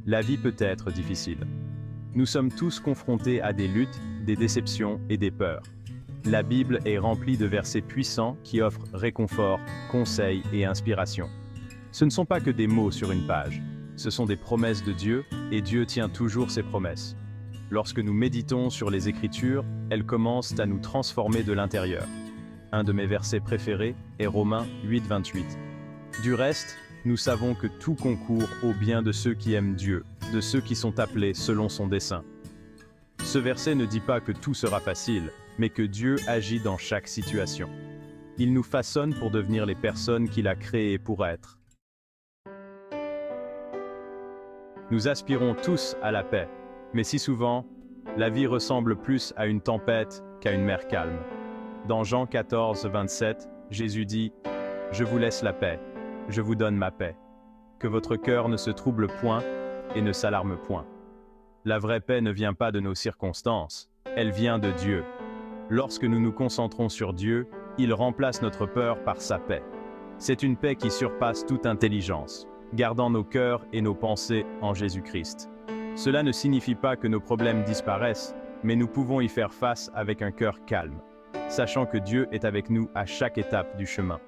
La vie peut être difficile. Nous sommes tous confrontés à des luttes, des déceptions et des peurs. La Bible est remplie de versets puissants qui offrent réconfort, conseils et inspiration. Ce ne sont pas que des mots sur une page, ce sont des promesses de Dieu, et Dieu tient toujours ses promesses. Lorsque nous méditons sur les Écritures, elles commencent à nous transformer de l'intérieur. Un de mes versets préférés est Romains 8, 28. Du reste, nous savons que tout concourt au bien de ceux qui aiment Dieu, de ceux qui sont appelés selon son dessein. Ce verset ne dit pas que tout sera facile, mais que Dieu agit dans chaque situation. Il nous façonne pour devenir les personnes qu'il a créées pour être. Nous aspirons tous à la paix, mais si souvent, la vie ressemble plus à une tempête qu'à une mer calme. Dans Jean 14, 27, Jésus dit « Je vous laisse la paix, je vous donne ma paix. Que votre cœur ne se trouble point et ne s'alarme point. » La vraie paix ne vient pas de nos circonstances, elle vient de Dieu. Lorsque nous nous concentrons sur Dieu, il remplace notre peur par sa paix. C'est une paix qui surpasse toute intelligence, gardant nos cœurs et nos pensées en Jésus-Christ. Cela ne signifie pas que nos problèmes disparaissent, mais nous pouvons y faire face avec un cœur calme, sachant que Dieu est avec nous à chaque étape du chemin.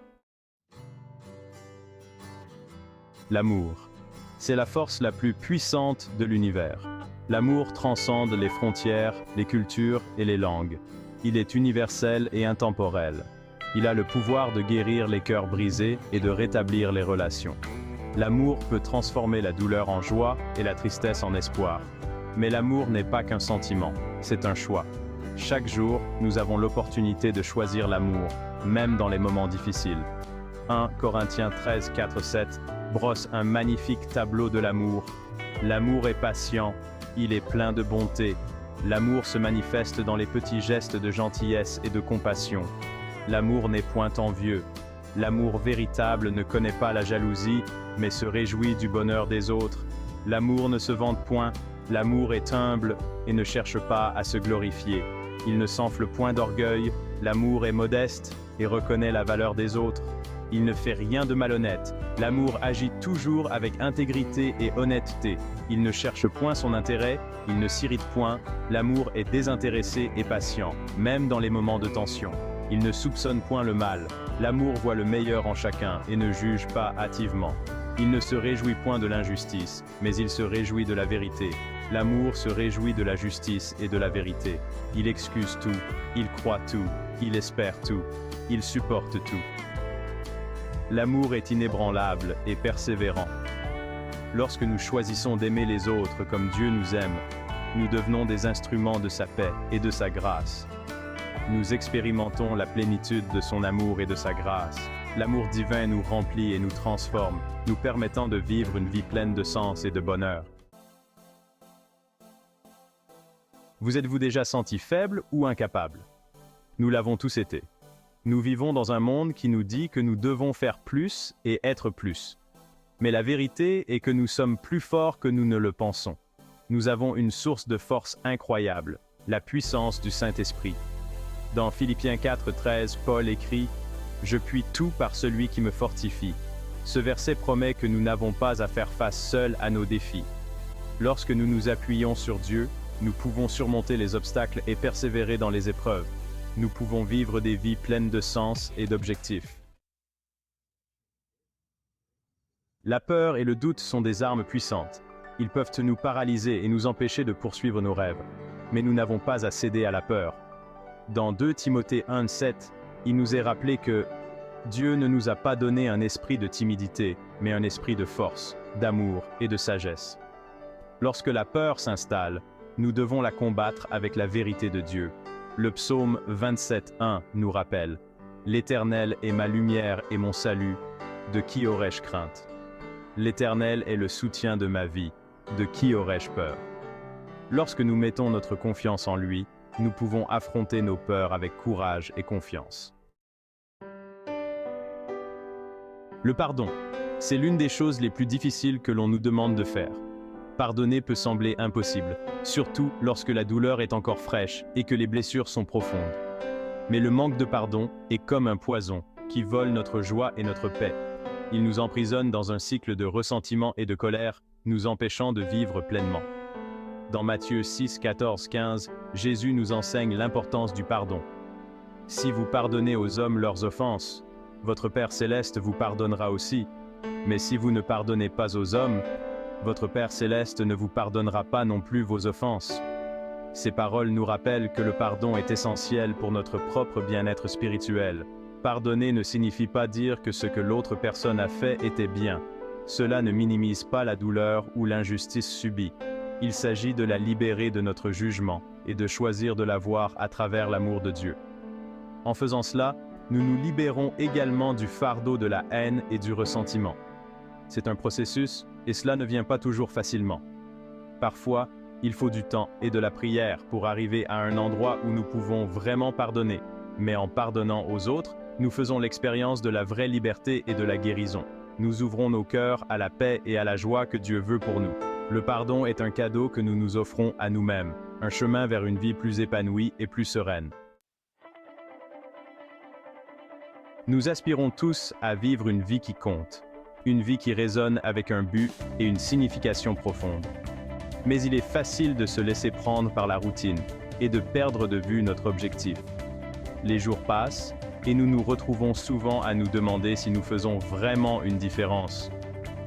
L'amour. C'est la force la plus puissante de l'univers. L'amour transcende les frontières, les cultures et les langues. Il est universel et intemporel. Il a le pouvoir de guérir les cœurs brisés et de rétablir les relations. L'amour peut transformer la douleur en joie et la tristesse en espoir. Mais l'amour n'est pas qu'un sentiment, c'est un choix. Chaque jour, nous avons l'opportunité de choisir l'amour, même dans les moments difficiles. 1 Corinthiens 13, 4, 7 brosse un magnifique tableau de l'amour. L'amour est patient, il est plein de bonté. L'amour se manifeste dans les petits gestes de gentillesse et de compassion. L'amour n'est point envieux. L'amour véritable ne connaît pas la jalousie, mais se réjouit du bonheur des autres. L'amour ne se vante point, l'amour est humble et ne cherche pas à se glorifier. Il ne s'enfle point d'orgueil, l'amour est modeste et reconnaît la valeur des autres. Il ne fait rien de malhonnête. L'amour agit toujours avec intégrité et honnêteté. Il ne cherche point son intérêt, il ne s'irrite point. L'amour est désintéressé et patient, même dans les moments de tension. Il ne soupçonne point le mal. L'amour voit le meilleur en chacun et ne juge pas hâtivement. Il ne se réjouit point de l'injustice, mais il se réjouit de la vérité. L'amour se réjouit de la justice et de la vérité. Il excuse tout, il croit tout, il espère tout, il supporte tout. L'amour est inébranlable et persévérant. Lorsque nous choisissons d'aimer les autres comme Dieu nous aime, nous devenons des instruments de sa paix et de sa grâce. Nous expérimentons la plénitude de son amour et de sa grâce. L'amour divin nous remplit et nous transforme, nous permettant de vivre une vie pleine de sens et de bonheur. Vous êtes-vous déjà senti faible ou incapable? Nous l'avons tous été. Nous vivons dans un monde qui nous dit que nous devons faire plus et être plus. Mais la vérité est que nous sommes plus forts que nous ne le pensons. Nous avons une source de force incroyable, la puissance du Saint-Esprit. Dans Philippiens 4, 13, Paul écrit « Je puis tout par celui qui me fortifie ». Ce verset promet que nous n'avons pas à faire face seuls à nos défis. Lorsque nous nous appuyons sur Dieu, nous pouvons surmonter les obstacles et persévérer dans les épreuves. Nous pouvons vivre des vies pleines de sens et d'objectifs. La peur et le doute sont des armes puissantes. Ils peuvent nous paralyser et nous empêcher de poursuivre nos rêves. Mais nous n'avons pas à céder à la peur. Dans 2 Timothée 1, 7, il nous est rappelé que Dieu ne nous a pas donné un esprit de timidité, mais un esprit de force, d'amour et de sagesse. Lorsque la peur s'installe, nous devons la combattre avec la vérité de Dieu. Le psaume 27, 1 nous rappelle « L'Éternel est ma lumière et mon salut, de qui aurais-je crainte? L'Éternel est le soutien de ma vie, de qui aurais-je peur ?» Lorsque nous mettons notre confiance en lui, nous pouvons affronter nos peurs avec courage et confiance. Le pardon, c'est l'une des choses les plus difficiles que l'on nous demande de faire. Pardonner peut sembler impossible, surtout lorsque la douleur est encore fraîche et que les blessures sont profondes. Mais le manque de pardon est comme un poison qui vole notre joie et notre paix. Il nous emprisonne dans un cycle de ressentiment et de colère, nous empêchant de vivre pleinement. Dans Matthieu 6, 14, 15, Jésus nous enseigne l'importance du pardon. Si vous pardonnez aux hommes leurs offenses, votre Père céleste vous pardonnera aussi. Mais si vous ne pardonnez pas aux hommes, votre Père céleste ne vous pardonnera pas non plus vos offenses. Ces paroles nous rappellent que le pardon est essentiel pour notre propre bien-être spirituel. Pardonner ne signifie pas dire que ce que l'autre personne a fait était bien. Cela ne minimise pas la douleur ou l'injustice subie. Il s'agit de la libérer de notre jugement et de choisir de la voir à travers l'amour de Dieu. En faisant cela, nous nous libérons également du fardeau de la haine et du ressentiment. C'est un processus et cela ne vient pas toujours facilement. Parfois, il faut du temps et de la prière pour arriver à un endroit où nous pouvons vraiment pardonner. Mais en pardonnant aux autres, nous faisons l'expérience de la vraie liberté et de la guérison. Nous ouvrons nos cœurs à la paix et à la joie que Dieu veut pour nous. Le pardon est un cadeau que nous nous offrons à nous-mêmes, un chemin vers une vie plus épanouie et plus sereine. Nous aspirons tous à vivre une vie qui compte, une vie qui résonne avec un but et une signification profonde. Mais il est facile de se laisser prendre par la routine et de perdre de vue notre objectif. Les jours passent et nous nous retrouvons souvent à nous demander si nous faisons vraiment une différence.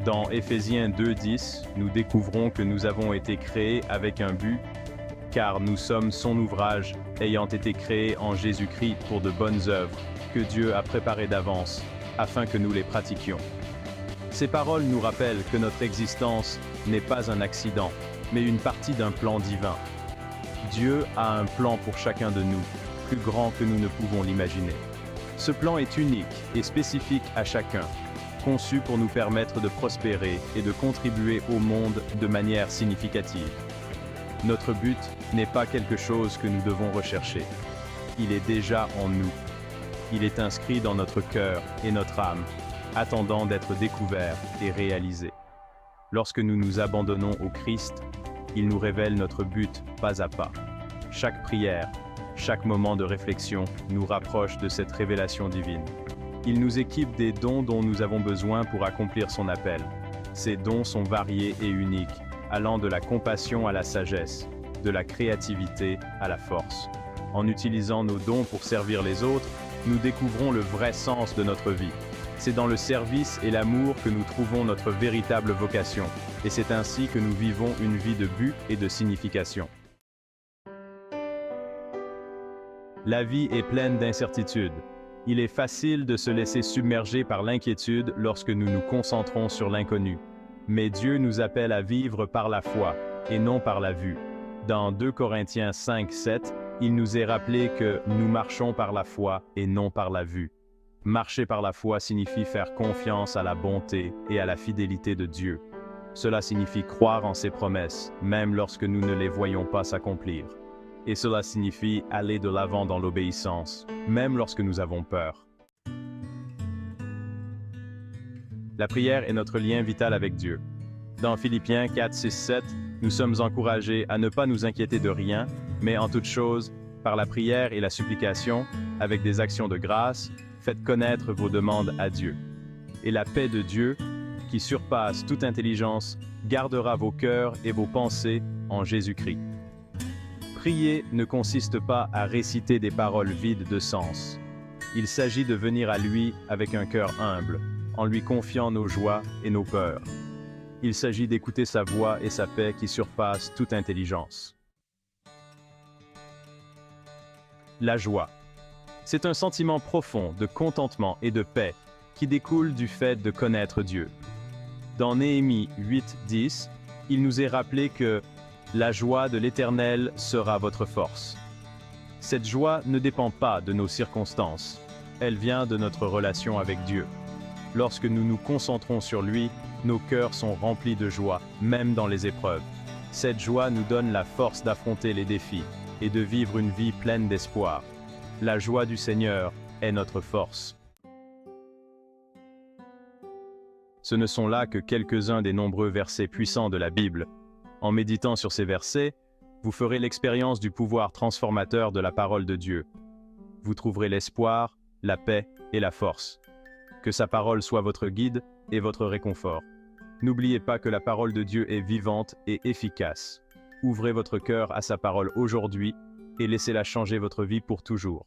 Dans Éphésiens 2:10, nous découvrons que nous avons été créés avec un but, car nous sommes son ouvrage, ayant été créés en Jésus-Christ pour de bonnes œuvres, que Dieu a préparées d'avance, afin que nous les pratiquions. Ces paroles nous rappellent que notre existence n'est pas un accident, mais une partie d'un plan divin. Dieu a un plan pour chacun de nous, plus grand que nous ne pouvons l'imaginer. Ce plan est unique et spécifique à chacun, conçu pour nous permettre de prospérer et de contribuer au monde de manière significative. Notre but n'est pas quelque chose que nous devons rechercher. Il est déjà en nous. Il est inscrit dans notre cœur et notre âme, attendant d'être découvert et réalisé. Lorsque nous nous abandonnons au Christ, il nous révèle notre but pas à pas. Chaque prière, chaque moment de réflexion nous rapproche de cette révélation divine. Il nous équipe des dons dont nous avons besoin pour accomplir son appel. Ces dons sont variés et uniques, allant de la compassion à la sagesse, de la créativité à la force. En utilisant nos dons pour servir les autres, nous découvrons le vrai sens de notre vie. C'est dans le service et l'amour que nous trouvons notre véritable vocation, et c'est ainsi que nous vivons une vie de but et de signification. La vie est pleine d'incertitudes. Il est facile de se laisser submerger par l'inquiétude lorsque nous nous concentrons sur l'inconnu. Mais Dieu nous appelle à vivre par la foi, et non par la vue. Dans 2 Corinthiens 5, 7, il nous est rappelé que nous marchons par la foi et non par la vue. Marcher par la foi signifie faire confiance à la bonté et à la fidélité de Dieu. Cela signifie croire en ses promesses, même lorsque nous ne les voyons pas s'accomplir. Et cela signifie aller de l'avant dans l'obéissance, même lorsque nous avons peur. La prière est notre lien vital avec Dieu. Dans Philippiens 4, 6, 7, nous sommes encouragés à ne pas nous inquiéter de rien, mais en toute chose, par la prière et la supplication, avec des actions de grâce, faites connaître vos demandes à Dieu. Et la paix de Dieu, qui surpasse toute intelligence, gardera vos cœurs et vos pensées en Jésus-Christ. Prier ne consiste pas à réciter des paroles vides de sens. Il s'agit de venir à lui avec un cœur humble, en lui confiant nos joies et nos peurs. Il s'agit d'écouter sa voix et sa paix qui surpassent toute intelligence. La joie. C'est un sentiment profond de contentement et de paix qui découle du fait de connaître Dieu. Dans Néhémie 8, 10, il nous est rappelé que la joie de l'Éternel sera votre force. Cette joie ne dépend pas de nos circonstances, elle vient de notre relation avec Dieu. Lorsque nous nous concentrons sur lui, nos cœurs sont remplis de joie, même dans les épreuves. Cette joie nous donne la force d'affronter les défis et de vivre une vie pleine d'espoir. La joie du Seigneur est notre force. Ce ne sont là que quelques-uns des nombreux versets puissants de la Bible. En méditant sur ces versets, vous ferez l'expérience du pouvoir transformateur de la parole de Dieu. Vous trouverez l'espoir, la paix et la force. Que sa parole soit votre guide et votre réconfort. N'oubliez pas que la parole de Dieu est vivante et efficace. Ouvrez votre cœur à sa parole aujourd'hui et laissez-la changer votre vie pour toujours.